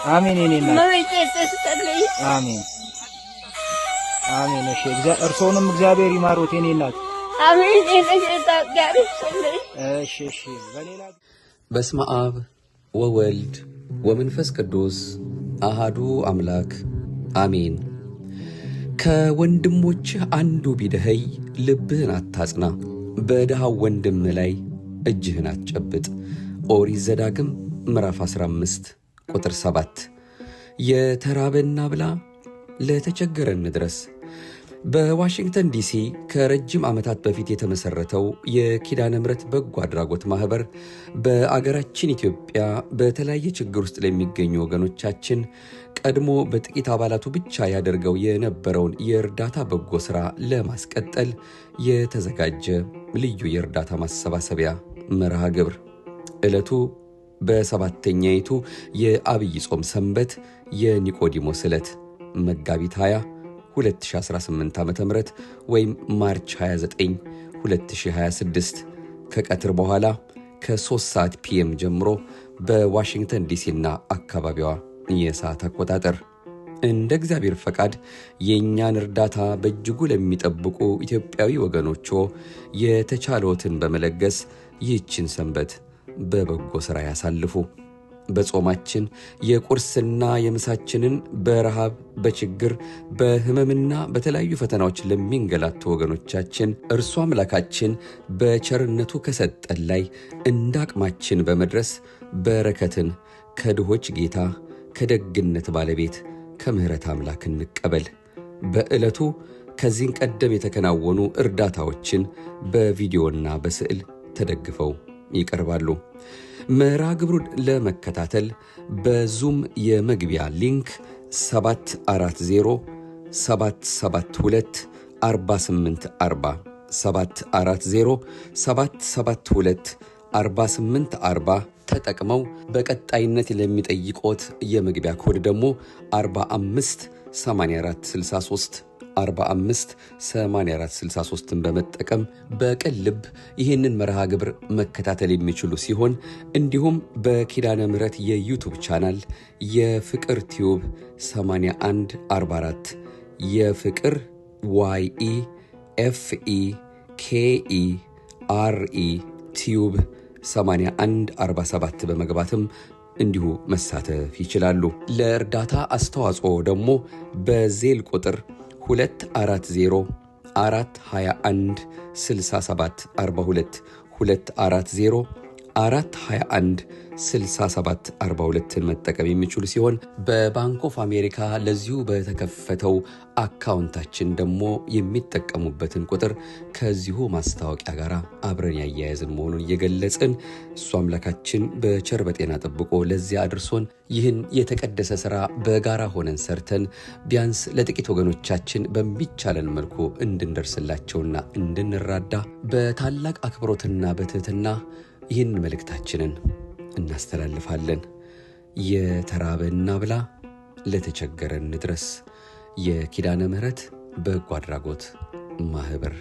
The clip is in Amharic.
አሜን የኔና መቤቴ ተስተልይ አሜን አሜን። እሺ እርሶንም እግዚአብሔር ይማሮት የኔና አሜን የኔታ ጋር ይስጥልኝ። እሺ በሌላ በስመ አብ ወወልድ ወመንፈስ ቅዱስ አሃዱ አምላክ አሜን። ከወንድሞችህ አንዱ ቢደኸይ ልብህን አታጽና፣ በድሃው ወንድም ላይ እጅህን አትጨብጥ። ኦሪት ዘዳግም ምዕራፍ 15 ቁጥር 7። የተራበና ብላ ለተቸገረን ድረስ። በዋሽንግተን ዲሲ ከረጅም ዓመታት በፊት የተመሰረተው የኪዳነ ምሕረት በጎ አድራጎት ማህበር በአገራችን ኢትዮጵያ በተለያየ ችግር ውስጥ ለሚገኙ ወገኖቻችን ቀድሞ በጥቂት አባላቱ ብቻ ያደርገው የነበረውን የእርዳታ በጎ ሥራ ለማስቀጠል የተዘጋጀ ልዩ የእርዳታ ማሰባሰቢያ መርሃ ግብር። ዕለቱ በሰባተኛይቱ የአብይ ጾም ሰንበት የኒቆዲሞስ ዕለት መጋቢት 20 2018 ዓ.ም ወይም ማርች 29 2026 ከቀትር በኋላ ከ3 ሰዓት ፒኤም ጀምሮ በዋሽንግተን ዲሲና አካባቢዋ የሰዓት አቆጣጠር። እንደ እግዚአብሔር ፈቃድ የእኛን እርዳታ በእጅጉ ለሚጠብቁ ኢትዮጵያዊ ወገኖቹ የተቻለዎትን በመለገስ ይህችን ሰንበት በበጎ ሥራ ያሳልፉ። በጾማችን የቁርስና የምሳችንን በረሃብ በችግር በህመምና በተለያዩ ፈተናዎች ለሚንገላቱ ወገኖቻችን እርሱ አምላካችን በቸርነቱ ከሰጠን ላይ እንዳቅማችን በመድረስ በረከትን ከድሆች ጌታ ከደግነት ባለቤት ከምሕረት አምላክ እንቀበል። በዕለቱ ከዚህን ቀደም የተከናወኑ እርዳታዎችን በቪዲዮና በስዕል ተደግፈው ይቀርባሉ። መርሃ ግብሩን ለመከታተል በዙም የመግቢያ ሊንክ 740 772 4840 740 772 4840 ተጠቅመው በቀጣይነት ለሚጠይቆት የመግቢያ ኮድ ደግሞ 458463 458463ን በመጠቀም በቅን ልብ ይህንን መርሃ ግብር መከታተል የሚችሉ ሲሆን እንዲሁም በኪዳነ ምሕረት የዩቱብ ቻናል የፍቅር ቲዩብ 8144 የፍቅር YEFEKERE ቲዩብ 8147 በመግባትም እንዲሁ መሳተፍ ይችላሉ። ለእርዳታ አስተዋጽኦ ደግሞ በዜል ቁጥር 240 421 67 42 240 421 67 42ን መጠቀም የሚችሉ ሲሆን በባንክ ኦፍ አሜሪካ ለዚሁ በተከፈተው አካውንታችን ደግሞ የሚጠቀሙበትን ቁጥር ከዚሁ ማስታወቂያ ጋር አብረን ያያያዝን መሆኑን እየገለጽን እሱ አምላካችን በቸር በጤና ጠብቆ ለዚያ አድርሶን ይህን የተቀደሰ ሥራ በጋራ ሆነን ሰርተን ቢያንስ ለጥቂት ወገኖቻችን በሚቻለን መልኩ እንድንደርስላቸውና እንድንራዳ በታላቅ አክብሮትና በትህትና ይህን መልእክታችንን እናስተላልፋለን። የተራበ እናብላ፣ ለተቸገረ እንድረስ። የኪዳነ ምሕረት በጎ አድራጎት ማህበር